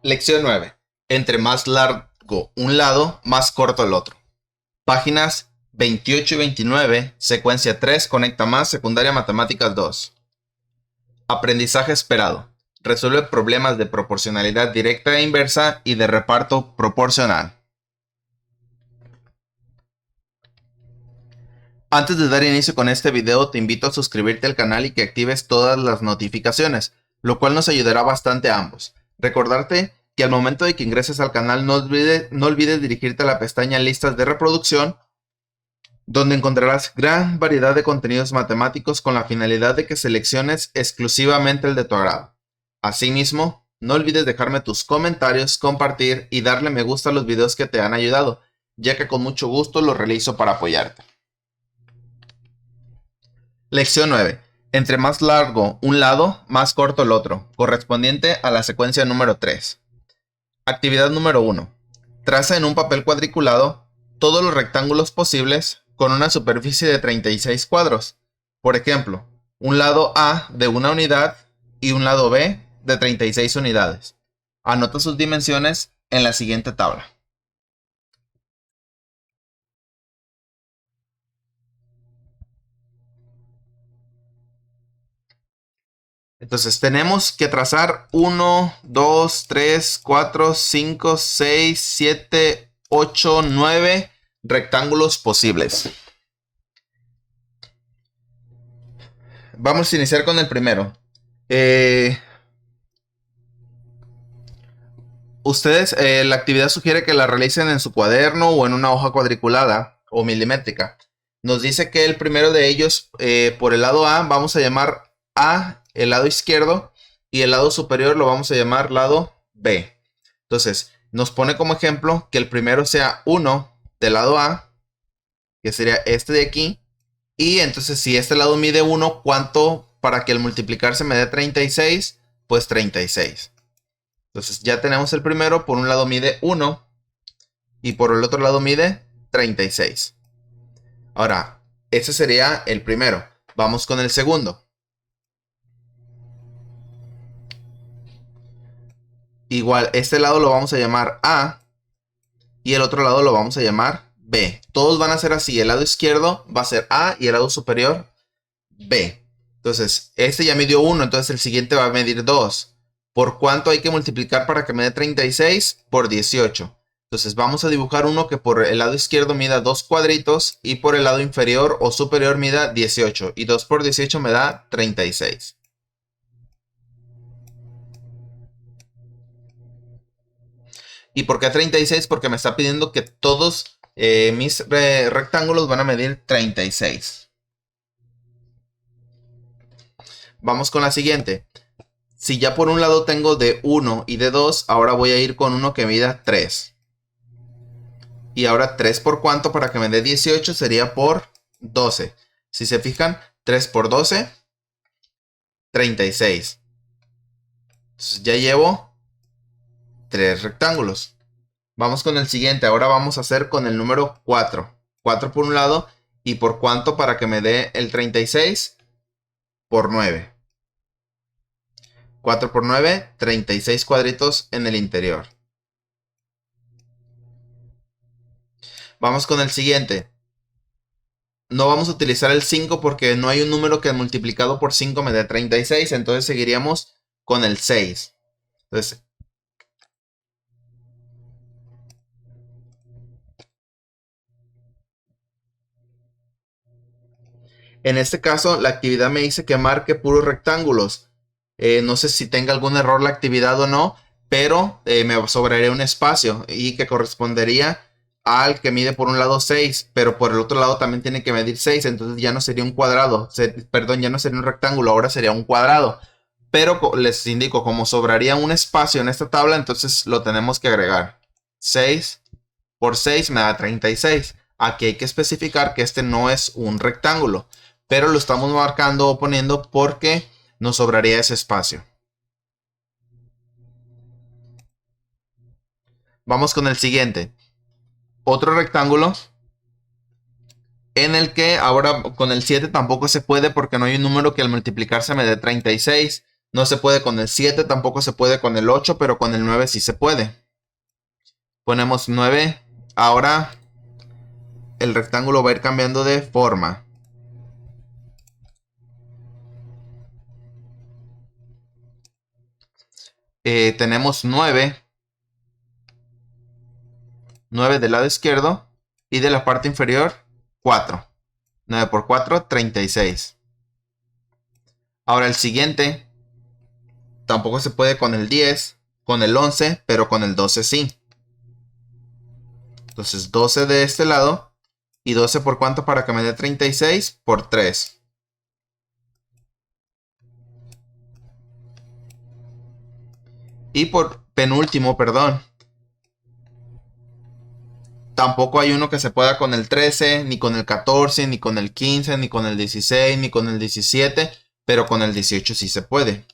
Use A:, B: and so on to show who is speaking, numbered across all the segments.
A: Lección 9. Entre más largo un lado, más corto el otro. Páginas 28 y 29, secuencia 3, conecta más, secundaria matemáticas 2. Aprendizaje esperado. Resuelve problemas de proporcionalidad directa e inversa y de reparto proporcional. Antes de dar inicio con este video, te invito a suscribirte al canal y que actives todas las notificaciones, lo cual nos ayudará bastante a ambos. Recordarte que al momento de que ingreses al canal no olvides dirigirte a la pestaña Listas de reproducción, donde encontrarás gran variedad de contenidos matemáticos con la finalidad de que selecciones exclusivamente el de tu agrado. Asimismo, no olvides dejarme tus comentarios, compartir y darle me gusta a los videos que te han ayudado, ya que con mucho gusto los realizo para apoyarte. Lección 9. Entre más largo un lado, más corto el otro, correspondiente a la secuencia número 3. Actividad número 1. Traza en un papel cuadriculado todos los rectángulos posibles con una superficie de 36 cuadros. Por ejemplo, un lado A de 1 unidad y un lado B de 36 unidades. Anota sus dimensiones en la siguiente tabla. Entonces tenemos que trazar 1, 2, 3, 4, 5, 6, 7, 8, 9 rectángulos posibles. Vamos a iniciar con el primero. Ustedes, la actividad sugiere que la realicen en su cuaderno o en una hoja cuadriculada o milimétrica. Nos dice que el primero de ellos, por el lado A, vamos a llamar A el lado izquierdo y el lado superior lo vamos a llamar lado B. Entonces, nos pone como ejemplo que el primero sea 1 del lado A, que sería este de aquí. Y entonces, si este lado mide 1, ¿cuánto para que el multiplicarse me dé 36? Pues 36. Entonces, ya tenemos el primero, por un lado mide 1 y por el otro lado mide 36. Ahora, ese sería el primero. Vamos con el segundo. Igual, este lado lo vamos a llamar A y el otro lado lo vamos a llamar B. Todos van a ser así. El lado izquierdo va a ser A y el lado superior B. Entonces, este ya midió 1, entonces el siguiente va a medir 2. ¿Por cuánto hay que multiplicar para que me dé 36? Por 18. Entonces vamos a dibujar uno que por el lado izquierdo mida 2 cuadritos y por el lado inferior o superior mida 18. Y 2 por 18 me da 36. ¿Y por qué 36? Porque me está pidiendo que todos mis rectángulos van a medir 36. Vamos con la siguiente. Si ya por un lado tengo de 1 y de 2, ahora voy a ir con uno que mida 3. Y ahora 3 por cuánto para que me dé 18 sería por 12. Si se fijan, 3 por 12, 36. Entonces ya llevo 3 rectángulos. Vamos con el siguiente. Ahora vamos a hacer con el número 4. 4 por un lado y por cuánto para que me dé el 36 por 9. 4 por 9, 36 cuadritos en el interior. Vamos con el siguiente. No vamos a utilizar el 5 porque no hay un número que multiplicado por 5 me dé 36. Entonces seguiríamos con el 6. Entonces, en este caso, la actividad me dice que marque puros rectángulos. No sé si tenga algún error la actividad o no, pero me sobraría un espacio y que correspondería al que mide por un lado 6, pero por el otro lado también tiene que medir 6, entonces ya no sería un cuadrado, perdón, ya no sería un rectángulo, ahora sería un cuadrado. Pero les indico, como sobraría un espacio en esta tabla, entonces lo tenemos que agregar. 6 por 6 me da 36. Aquí hay que especificar que este no es un rectángulo, pero lo estamos marcando o poniendo porque nos sobraría ese espacio. Vamos con el siguiente. Otro rectángulo en el que ahora con el 7 tampoco se puede porque no hay un número que al multiplicarse me dé 36. No se puede con el 7, tampoco se puede con el 8, pero con el 9 sí se puede. Ponemos 9. Ahora el rectángulo va a ir cambiando de forma. Tenemos 9. 9 del lado izquierdo. Y de la parte inferior, 4. 9 por 4, 36. Ahora el siguiente. Tampoco se puede con el 10, con el 11, pero con el 12 sí. Entonces 12 de este lado. ¿Y 12 por cuánto para que me dé 36? Por 3. Y por penúltimo, perdón. Tampoco hay uno que se pueda con el 13, ni con el 14, ni con el 15, ni con el 16, ni con el 17. Pero con el 18 sí se puede.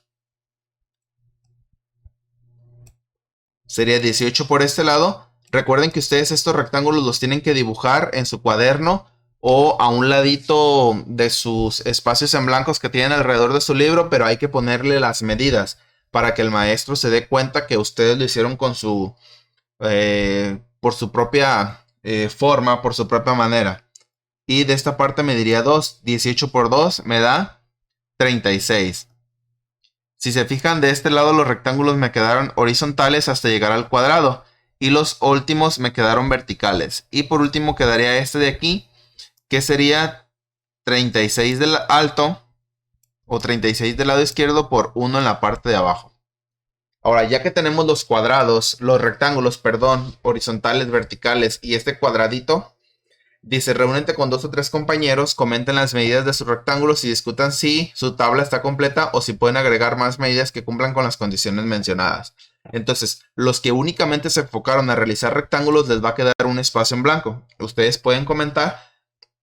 A: Sería 18 por este lado. Recuerden que ustedes estos rectángulos los tienen que dibujar en su cuaderno o a un ladito de sus espacios en blancos que tienen alrededor de su libro, pero hay que ponerle las medidas para que el maestro se dé cuenta que ustedes lo hicieron con su, por su propia forma, por su propia manera. Y de esta parte me diría 2. 18 por 2 me da 36. Si se fijan, de este lado los rectángulos me quedaron horizontales hasta llegar al cuadrado. Y los últimos me quedaron verticales. Y por último quedaría este de aquí, que sería 36 del alto o 36 del lado izquierdo por 1 en la parte de abajo. Ahora, ya que tenemos los cuadrados, los rectángulos, perdón, horizontales, verticales y este cuadradito, dice, reúnete con 2 o 3 compañeros, comenten las medidas de sus rectángulos y discutan si su tabla está completa o si pueden agregar más medidas que cumplan con las condiciones mencionadas. Entonces, los que únicamente se enfocaron a realizar rectángulos les va a quedar un espacio en blanco. Ustedes pueden comentar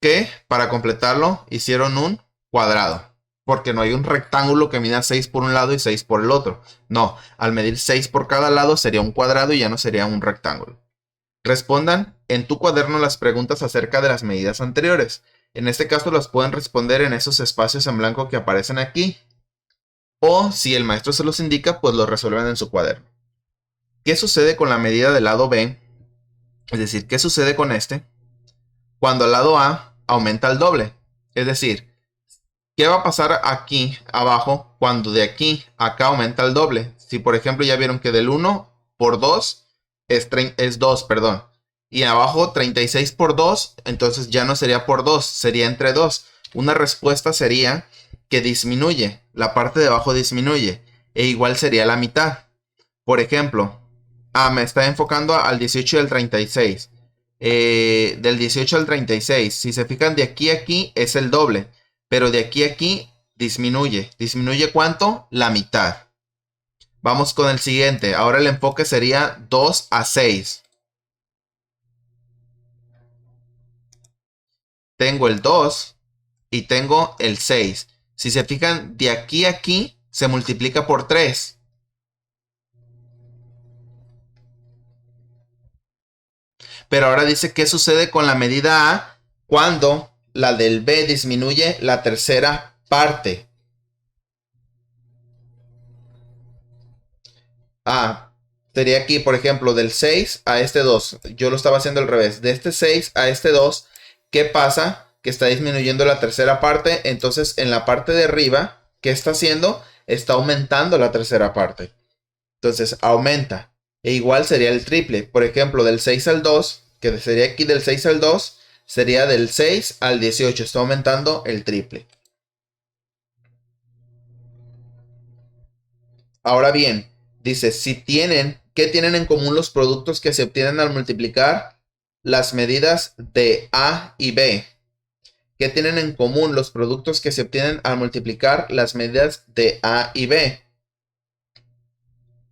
A: que para completarlo hicieron un cuadrado, porque no hay un rectángulo que mida 6 por un lado y 6 por el otro. No, al medir 6 por cada lado sería un cuadrado y ya no sería un rectángulo. Respondan en tu cuaderno las preguntas acerca de las medidas anteriores. En este caso las pueden responder en esos espacios en blanco que aparecen aquí. O si el maestro se los indica, pues lo resuelven en su cuaderno. ¿Qué sucede con la medida del lado B? Es decir, ¿qué sucede con este? Cuando el lado A aumenta al doble. Es decir, ¿qué va a pasar aquí abajo cuando de aquí a acá aumenta al doble? Si por ejemplo ya vieron que del 1 por 2 es 2, perdón. Y abajo 36 por 2, entonces ya no sería por 2, sería entre 2. Una respuesta sería que disminuye, la parte de abajo disminuye, e igual sería la mitad. Por ejemplo, me está enfocando al 18 y al 36. Del 18 al 36, si se fijan de aquí a aquí es el doble, pero de aquí a aquí disminuye. ¿Disminuye cuánto? La mitad. Vamos con el siguiente. Ahora el enfoque sería 2 a 6. Tengo el 2 y tengo el 6. Si se fijan, de aquí a aquí se multiplica por 3. Pero ahora dice qué sucede con la medida A cuando la del B disminuye la tercera parte. Sería aquí, por ejemplo, del 6 a este 2. Yo lo estaba haciendo al revés. De este 6 a este 2, ¿qué pasa? Que está disminuyendo la tercera parte. Entonces, en la parte de arriba, ¿qué está haciendo? Está aumentando la tercera parte. Entonces, aumenta. E igual sería el triple. Por ejemplo, del 6 al 2, que sería aquí del 6 al 2, sería del 6 al 18. Está aumentando el triple. Ahora bien, dice, ¿qué tienen en común los productos que se obtienen al multiplicar las medidas de A y B? ¿Qué tienen en común los productos que se obtienen al multiplicar las medidas de A y B?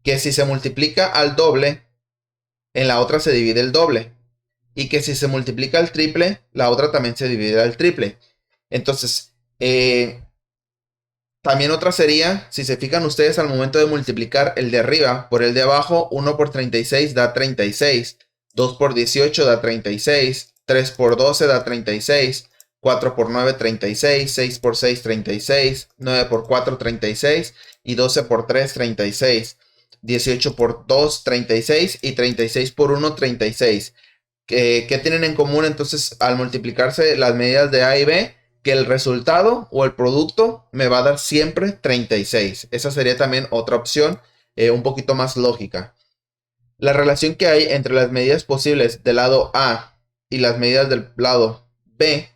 A: Que si se multiplica al doble, en la otra se divide el doble. Y que si se multiplica al triple, la otra también se divide al triple. Entonces, también otra sería, si se fijan ustedes al momento de multiplicar el de arriba por el de abajo, 1 por 36 da 36, 2 por 18 da 36, 3 por 12 da 36, 4 por 9 36, 6 por 6 36, 9 por 4 36 y 12 por 3, 36. 18 por 2, 36 y 36 por 1, 36. ¿Qué tienen en común entonces al multiplicarse las medidas de A y B? Que el resultado o el producto me va a dar siempre 36. Esa sería también otra opción un poquito más lógica. La relación que hay entre las medidas posibles del lado A y las medidas del lado B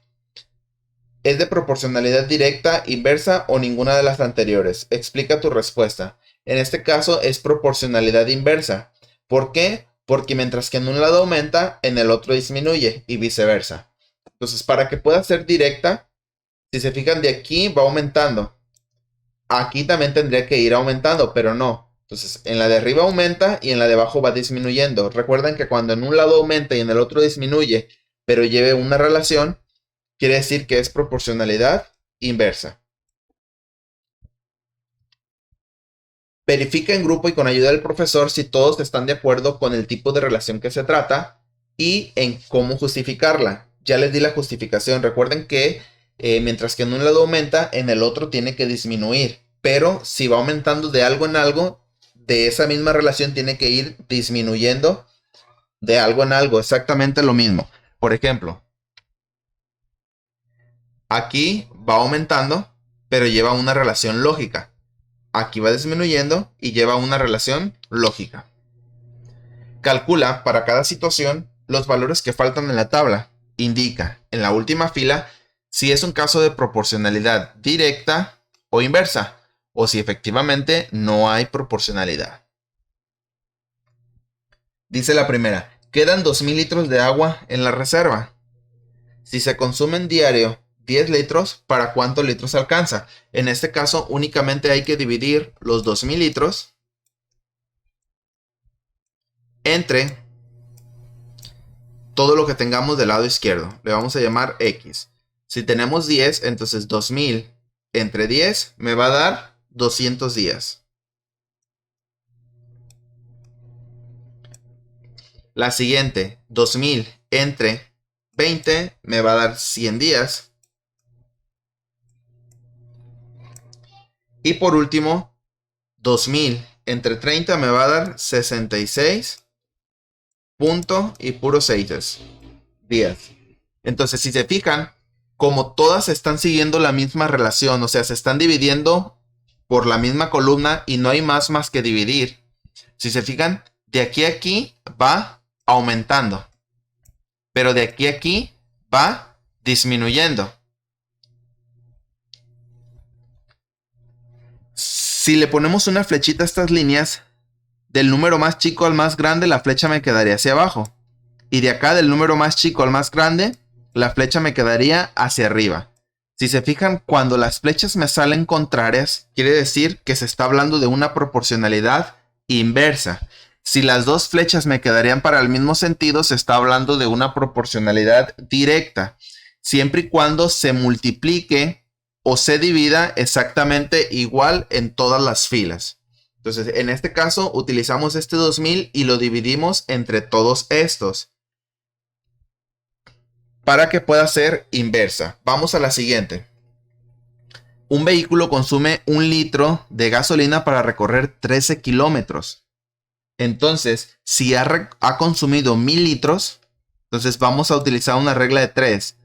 A: es de proporcionalidad directa, inversa o ninguna de las anteriores. Explica tu respuesta. En este caso es proporcionalidad inversa. ¿Por qué? Porque mientras que en un lado aumenta, en el otro disminuye y viceversa. Entonces, para que pueda ser directa, si se fijan de aquí va aumentando. Aquí también tendría que ir aumentando, pero no. Entonces, en la de arriba aumenta y en la de abajo va disminuyendo. Recuerden que cuando en un lado aumenta y en el otro disminuye, pero lleve una relación, quiere decir que es proporcionalidad inversa. Verifica en grupo y con ayuda del profesor si todos están de acuerdo con el tipo de relación que se trata y en cómo justificarla. Ya les di la justificación. Recuerden que mientras que en un lado aumenta, en el otro tiene que disminuir. Pero si va aumentando de algo en algo, de esa misma relación tiene que ir disminuyendo de algo en algo. Exactamente lo mismo. Por ejemplo, aquí va aumentando, pero lleva una relación lógica. Aquí va disminuyendo y lleva una relación lógica. Calcula para cada situación los valores que faltan en la tabla. Indica en la última fila si es un caso de proporcionalidad directa o inversa, o si efectivamente no hay proporcionalidad. Dice la primera, quedan 2000 litros de agua en la reserva. Si se consumen diario 10 litros, ¿para cuántos litros alcanza? En este caso únicamente hay que dividir los 2000 litros entre todo lo que tengamos del lado izquierdo. Le vamos a llamar X. Si tenemos 10, entonces 2000 entre 10 me va a dar 200 días. La siguiente, 2000 entre 20 me va a dar 100 días. Y por último, 2000 entre 30 me va a dar 66 punto y puros 6 días. Entonces, si se fijan, como todas están siguiendo la misma relación, o sea, se están dividiendo por la misma columna y no hay más que dividir. Si se fijan, de aquí a aquí va aumentando, pero de aquí a aquí va disminuyendo. Si le ponemos una flechita a estas líneas, del número más chico al más grande, la flecha me quedaría hacia abajo. Y de acá, del número más chico al más grande, la flecha me quedaría hacia arriba. Si se fijan, cuando las flechas me salen contrarias, quiere decir que se está hablando de una proporcionalidad inversa. Si las dos flechas me quedarían para el mismo sentido, se está hablando de una proporcionalidad directa. Siempre y cuando se multiplique o se divida exactamente igual en todas las filas. Entonces, en este caso, utilizamos este 2000 y lo dividimos entre todos estos para que pueda ser inversa. Vamos a la siguiente. Un vehículo consume 1 litro de gasolina para recorrer 13 kilómetros. Entonces, si ha consumido 1000 litros, entonces vamos a utilizar una regla de 3.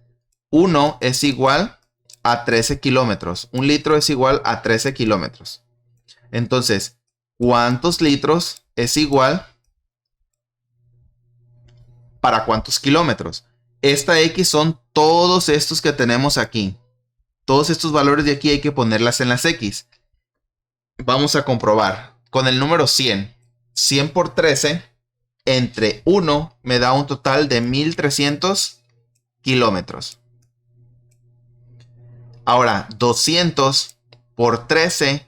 A: 1 es igual a 13 kilómetros. 1 litro es igual a 13 kilómetros. Entonces, ¿cuántos litros es igual para cuántos kilómetros? Esta X son todos estos que tenemos aquí. Todos estos valores de aquí hay que ponerlas en las X. Vamos a comprobar. Con el número 100. 100 por 13 entre 1 me da un total de 1300 kilómetros. Ahora, 200 por 13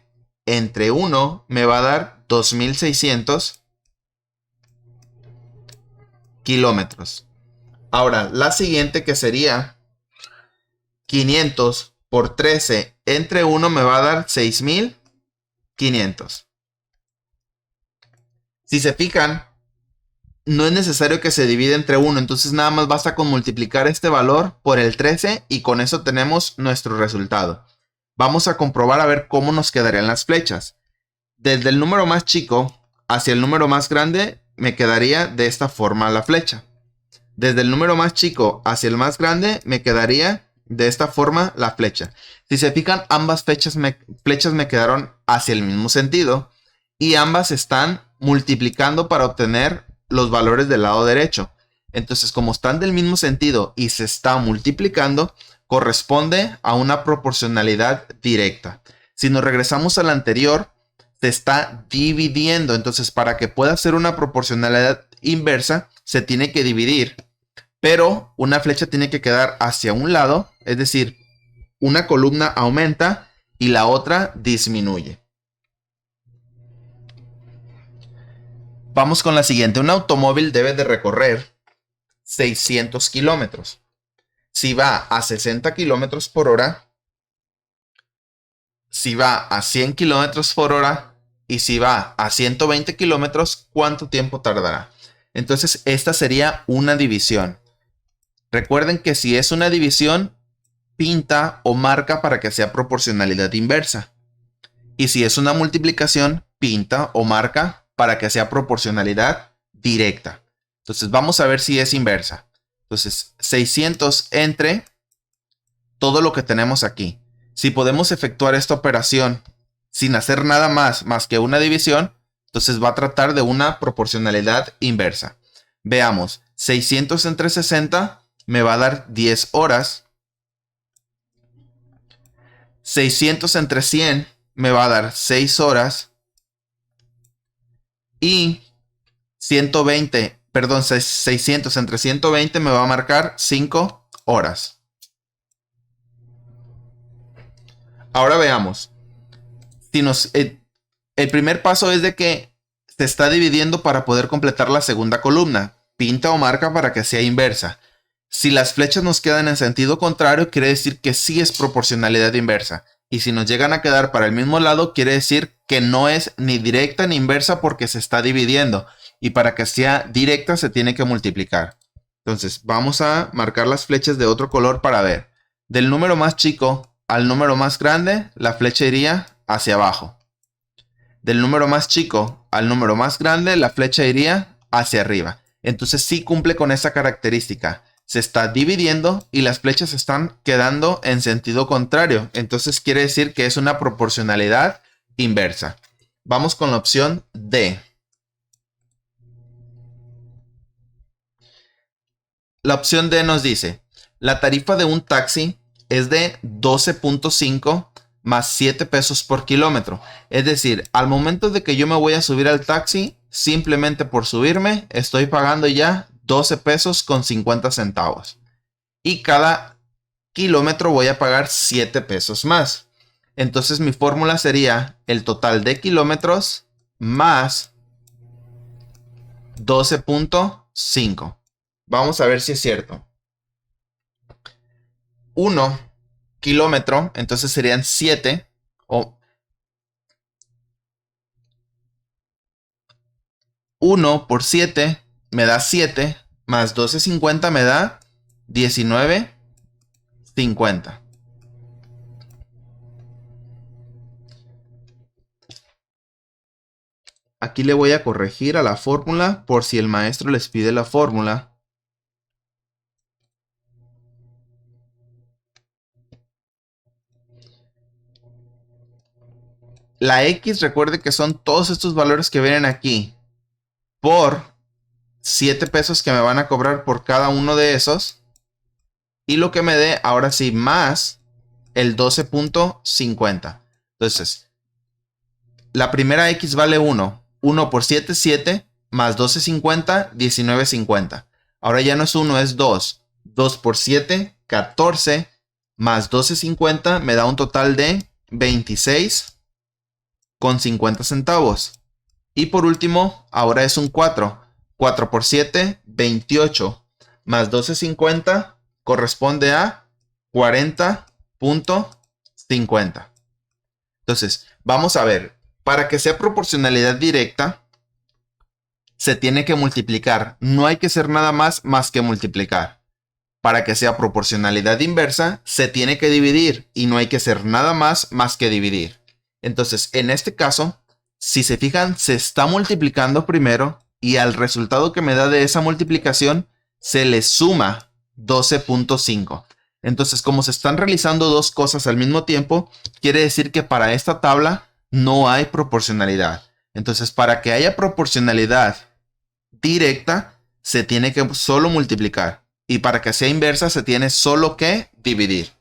A: entre 1 me va a dar 2600 kilómetros. Ahora, la siguiente que sería 500 por 13 entre 1 me va a dar 6500. Si se fijan, no es necesario que se divida entre 1, entonces nada más basta con multiplicar este valor por el 13 y con eso tenemos nuestro resultado. Vamos a comprobar a ver cómo nos quedarían las flechas. Desde el número más chico hacia el número más grande me quedaría de esta forma la flecha. Desde el número más chico hacia el más grande me quedaría de esta forma la flecha. Si se fijan, ambas flechas me quedaron hacia el mismo sentido y ambas están multiplicando para obtener los valores del lado derecho. Entonces, como están del mismo sentido y se está multiplicando, corresponde a una proporcionalidad directa. Si nos regresamos a la anterior, se está dividiendo. Entonces, para que pueda ser una proporcionalidad inversa, se tiene que dividir. Pero una flecha tiene que quedar hacia un lado, es decir, una columna aumenta y la otra disminuye. Vamos con la siguiente. Un automóvil debe de recorrer 600 kilómetros. Si va a 60 kilómetros por hora, si va a 100 kilómetros por hora y si va a 120 kilómetros, ¿cuánto tiempo tardará? Entonces, esta sería una división. Recuerden que si es una división, pinta o marca para que sea proporcionalidad inversa. Y si es una multiplicación, pinta o marca para que sea proporcionalidad directa. Entonces vamos a ver si es inversa. Entonces 600 entre todo lo que tenemos aquí. Si podemos efectuar esta operación sin hacer nada más que una división, entonces va a tratar de una proporcionalidad inversa. Veamos, 600 entre 60 me va a dar 10 horas. 600 entre 100 me va a dar 6 horas. Y 600 entre 120 me va a marcar 5 horas. Ahora veamos. El primer paso es de que se está dividiendo para poder completar la segunda columna. Pinta o marca para que sea inversa. Si las flechas nos quedan en sentido contrario, quiere decir que sí es proporcionalidad inversa. Y si nos llegan a quedar para el mismo lado, quiere decir que no es ni directa ni inversa porque se está dividiendo. Y para que sea directa se tiene que multiplicar. Entonces vamos a marcar las flechas de otro color para ver. Del número más chico al número más grande, la flecha iría hacia abajo. Del número más chico al número más grande, la flecha iría hacia arriba. Entonces sí cumple con esa característica. Se está dividiendo y las flechas están quedando en sentido contrario. Entonces quiere decir que es una proporcionalidad inversa. Vamos con la opción D. La opción D nos dice, la tarifa de un taxi es de 12.5 más 7 pesos por kilómetro. Es decir, al momento de que yo me voy a subir al taxi, simplemente por subirme, estoy pagando ya 12 pesos con 50 centavos. Y cada kilómetro voy a pagar 7 pesos más. Entonces mi fórmula sería el total de kilómetros más 12.5. Vamos a ver si es cierto. 1 kilómetro, entonces serían 7. O 1 por 7 me da 7. Más 12.50 me da 19.50. Aquí le voy a corregir a la fórmula por si el maestro les pide la fórmula. La X, recuerde que son todos estos valores que vienen aquí por 7 pesos que me van a cobrar por cada uno de esos. Y lo que me dé, ahora sí, más el 12.50. Entonces, la primera X vale 1. 1 por 7 es 7. Más 12.50, 19.50. Ahora ya no es 1, es 2. 2 por 7, 14. Más 12.50 me da un total de 26,50 centavos. Y por último, ahora es un 4. 4 por 7, 28. Más 12.50 corresponde a 40.50. Entonces, vamos a ver. Para que sea proporcionalidad directa, se tiene que multiplicar. No hay que hacer nada más que multiplicar. Para que sea proporcionalidad inversa, se tiene que dividir. Y no hay que hacer nada más que dividir. Entonces, en este caso, Si se fijan, se está multiplicando primero y al resultado que me da de esa multiplicación se le suma 12.5. Entonces, como se están realizando dos cosas al mismo tiempo, quiere decir que para esta tabla no hay proporcionalidad. Entonces, para que haya proporcionalidad directa, se tiene que solo multiplicar. Y para que sea inversa, se tiene solo que dividir.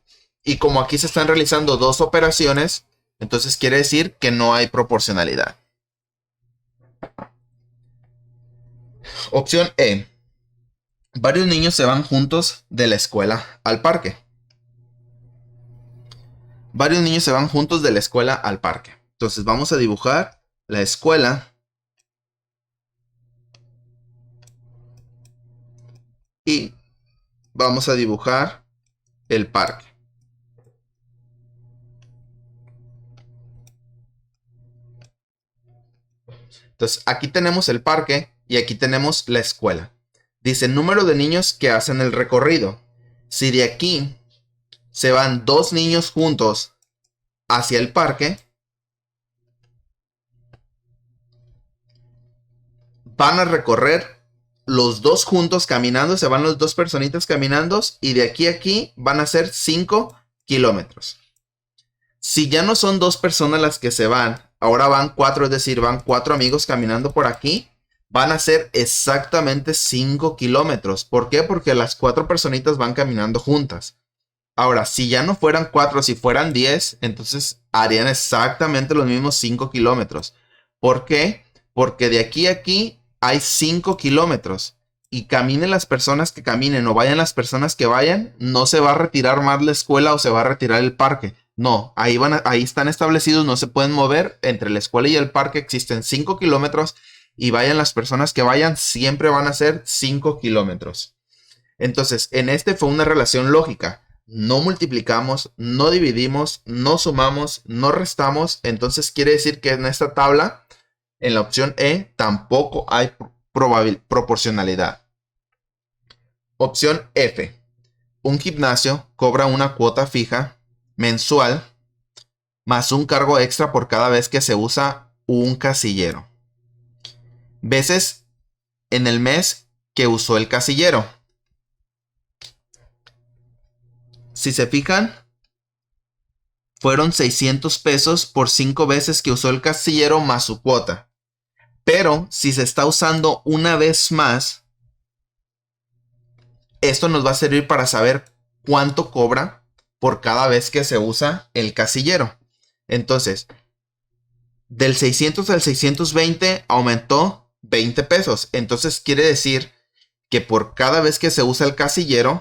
A: Y como aquí se están realizando dos operaciones, entonces quiere decir que no hay proporcionalidad. Opción E. Varios niños se van juntos de la escuela al parque. Varios niños se van juntos de la escuela al parque. Entonces vamos a dibujar la escuela y vamos a dibujar el parque. Entonces aquí tenemos el parque y aquí tenemos la escuela. Dice número de niños que hacen el recorrido. Si de aquí se van dos niños juntos hacia el parque, van a recorrer los dos juntos caminando, se van los dos personitas caminando y de aquí a aquí van a ser 5 kilómetros. Si ya no son dos personas las que se van, ahora van 4, es decir, van 4 amigos caminando por aquí, van a ser exactamente 5 kilómetros. ¿Por qué? Porque las 4 personitas van caminando juntas. Ahora, si ya no fueran 4, si fueran 10, entonces harían exactamente los mismos 5 kilómetros. ¿Por qué? Porque de aquí a aquí hay 5 kilómetros. Y caminen las personas que caminen o vayan las personas que vayan, no se va a retirar más la escuela o se va a retirar el parque. No, ahí están establecidos, no se pueden mover. Entre la escuela y el parque existen 5 kilómetros y vayan las personas que vayan, siempre van a ser 5 kilómetros. Entonces, en este fue una relación lógica. No multiplicamos, no dividimos, no sumamos, no restamos. Entonces quiere decir que en esta tabla, en la opción E, tampoco hay proporcionalidad. Opción F. Un gimnasio cobra una cuota fija mensual más un cargo extra por cada vez que se usa un casillero. Veces en el mes que usó el casillero. Si se fijan, fueron 600 pesos por 5 veces que usó el casillero más su cuota. Pero si se está usando una vez más, esto nos va a servir para saber cuánto cobra por cada vez que se usa el casillero. Entonces, del 600 al 620 aumentó 20 pesos. Entonces quiere decir que por cada vez que se usa el casillero,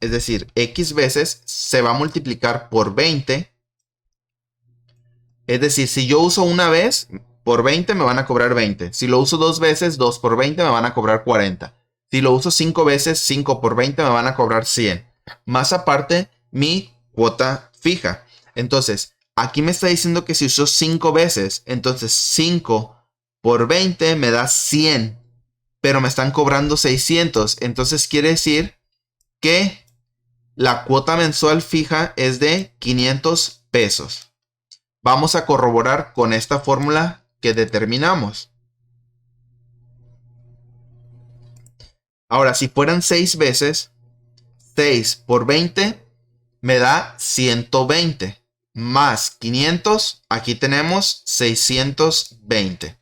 A: es decir, X veces, se va a multiplicar por 20. Es decir, si yo uso una vez, por 20 me van a cobrar 20. Si lo uso dos veces, 2 por 20 me van a cobrar 40. Si lo uso 5 veces, 5 por 20 me van a cobrar 100. Más aparte, mi cuota fija. Entonces, aquí me está diciendo que si uso 5 veces, entonces 5 por 20 me da 100. Pero me están cobrando 600. Entonces quiere decir que la cuota mensual fija es de 500 pesos. Vamos a corroborar con esta fórmula que determinamos. Ahora, si fueran 6 veces, 6 por 20 me da 120. Más 500, aquí tenemos 620.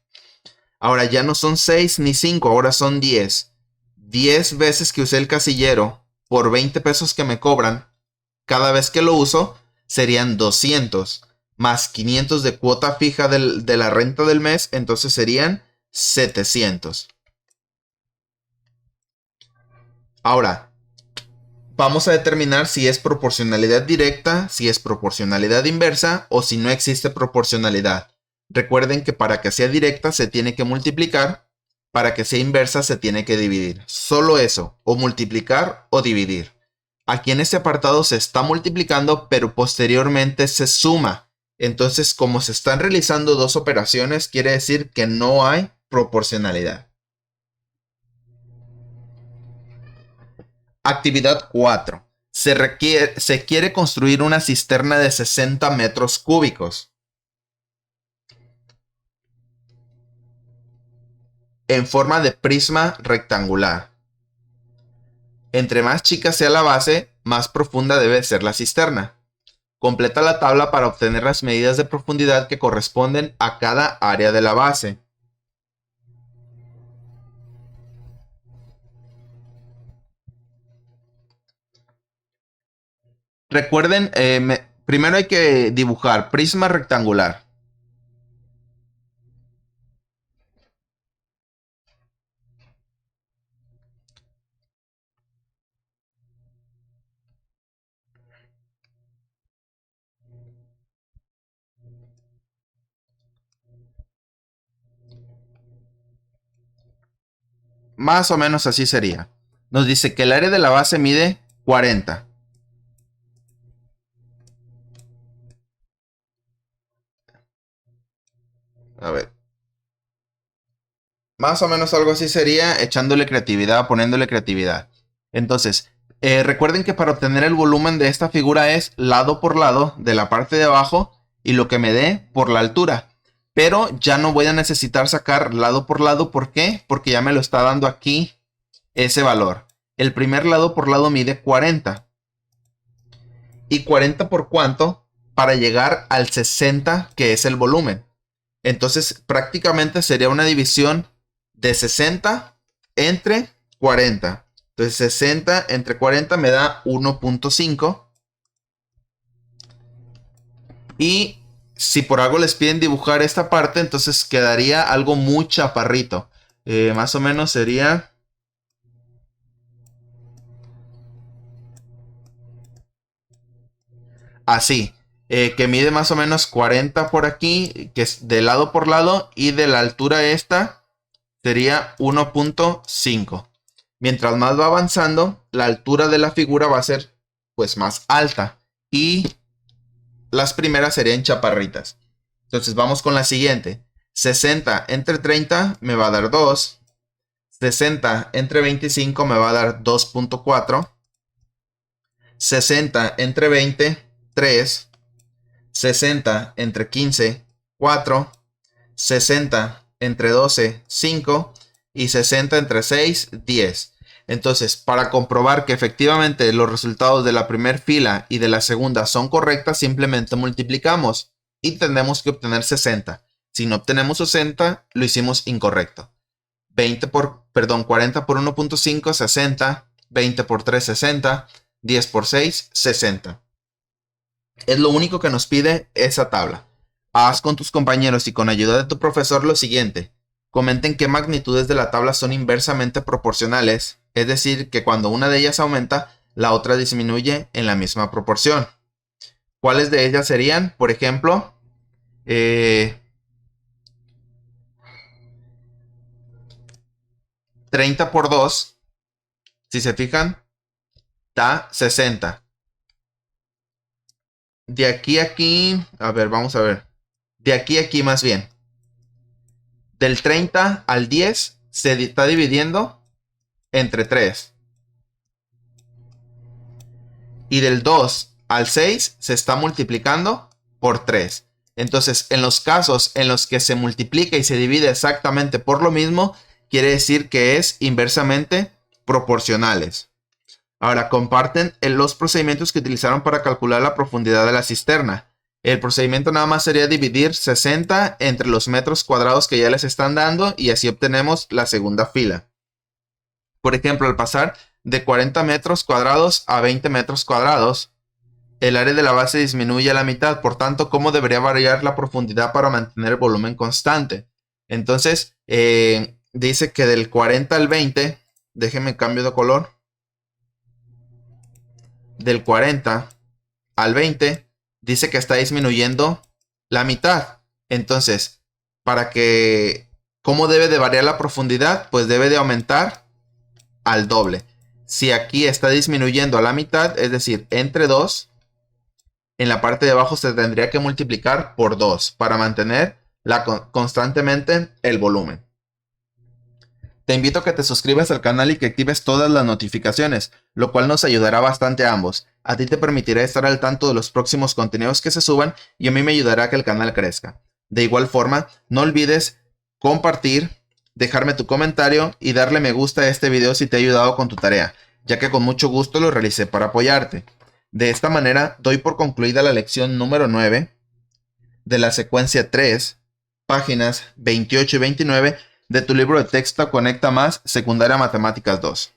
A: Ahora ya no son 6 ni 5, ahora son 10. 10 veces que usé el casillero por 20 pesos que me cobran, cada vez que lo uso, serían 200. Más 500 de cuota fija de la renta del mes, entonces serían 700. Ahora, vamos a determinar si es proporcionalidad directa, si es proporcionalidad inversa o si no existe proporcionalidad. Recuerden que para que sea directa se tiene que multiplicar, para que sea inversa se tiene que dividir. Solo eso, o multiplicar o dividir. Aquí en este apartado se está multiplicando, pero posteriormente se suma. Entonces, como se están realizando dos operaciones, quiere decir que no hay proporcionalidad. Actividad 4. Se quiere construir una cisterna de 60 metros cúbicos. en forma de prisma rectangular. Entre más chica sea la base, más profunda debe ser la cisterna. Completa la tabla para obtener las medidas de profundidad que corresponden a cada área de la base. Recuerden, primero hay que dibujar prisma rectangular. Más o menos así sería. Nos dice que el área de la base mide 40. A ver. Más o menos algo así sería echándole creatividad, poniéndole creatividad. Entonces, recuerden que para obtener el volumen de esta figura es lado por lado de la parte de abajo y lo que me dé por la altura. Pero ya no voy a necesitar sacar lado por lado. ¿Por qué? Porque ya me lo está dando aquí ese valor. El primer lado por lado mide 40. ¿Y 40 por cuánto? Para llegar al 60, que es el volumen. Entonces, prácticamente sería una división de 60 entre 40. Entonces 60 entre 40 me da 1.5. Y si por algo les piden dibujar esta parte, entonces quedaría algo muy chaparrito. Más o menos sería así. Que mide más o menos 40 por aquí, que es de lado por lado. Y de la altura esta sería 1.5. Mientras más va avanzando, la altura de la figura va a ser pues más alta. Y las primeras serían chaparritas. Entonces vamos con la siguiente. 60 entre 30 me va a dar 2. 60 entre 25 me va a dar 2.4. 60 entre 20, 3. 60 entre 15, 4. 60 entre 12, 5. Y 60 entre 6, 10. Entonces, para comprobar que efectivamente los resultados de la primera fila y de la segunda son correctas, simplemente multiplicamos y tendremos que obtener 60. Si no obtenemos 60, lo hicimos incorrecto. 40 por 1.5, 60. 20 por 3, 60. 10 por 6, 60. Es lo único que nos pide esa tabla. Haz con tus compañeros y con ayuda de tu profesor lo siguiente. Comenten qué magnitudes de la tabla son inversamente proporcionales, es decir, que cuando una de ellas aumenta, la otra disminuye en la misma proporción. ¿Cuáles de ellas serían? Por ejemplo, 30 por 2, si se fijan, da 60. De aquí a aquí, a ver, vamos a ver. De aquí a aquí más bien. Del 30 al 10 se está dividiendo entre 3. Y del 2 al 6 se está multiplicando por 3. Entonces, en los casos en los que se multiplica y se divide exactamente por lo mismo, quiere decir que es inversamente proporcionales. Ahora, comparten los procedimientos que utilizaron para calcular la profundidad de la cisterna. El procedimiento nada más sería dividir 60 entre los metros cuadrados que ya les están dando y así obtenemos la segunda fila. Por ejemplo, al pasar de 40 metros cuadrados a 20 metros cuadrados, el área de la base disminuye a la mitad. Por tanto, ¿cómo debería variar la profundidad para mantener el volumen constante? Entonces, dice que del 40 al 20, déjenme cambio de color. Del 40 al 20, dice que está disminuyendo la mitad. Entonces, ¿cómo debe de variar la profundidad? Pues debe de aumentar al doble. Si aquí está disminuyendo a la mitad, es decir, entre 2, en la parte de abajo se tendría que multiplicar por 2 para mantener constantemente el volumen. Te invito a que te suscribas al canal y que actives todas las notificaciones, lo cual nos ayudará bastante a ambos. A ti te permitirá estar al tanto de los próximos contenidos que se suban y a mí me ayudará a que el canal crezca. De igual forma, no olvides compartir, dejarme tu comentario y darle me gusta a este video si te ha ayudado con tu tarea, ya que con mucho gusto lo realicé para apoyarte. De esta manera doy por concluida la lección número 9 de la secuencia 3, páginas 28 y 29 de tu libro de texto Conecta Más, Secundaria Matemáticas 2.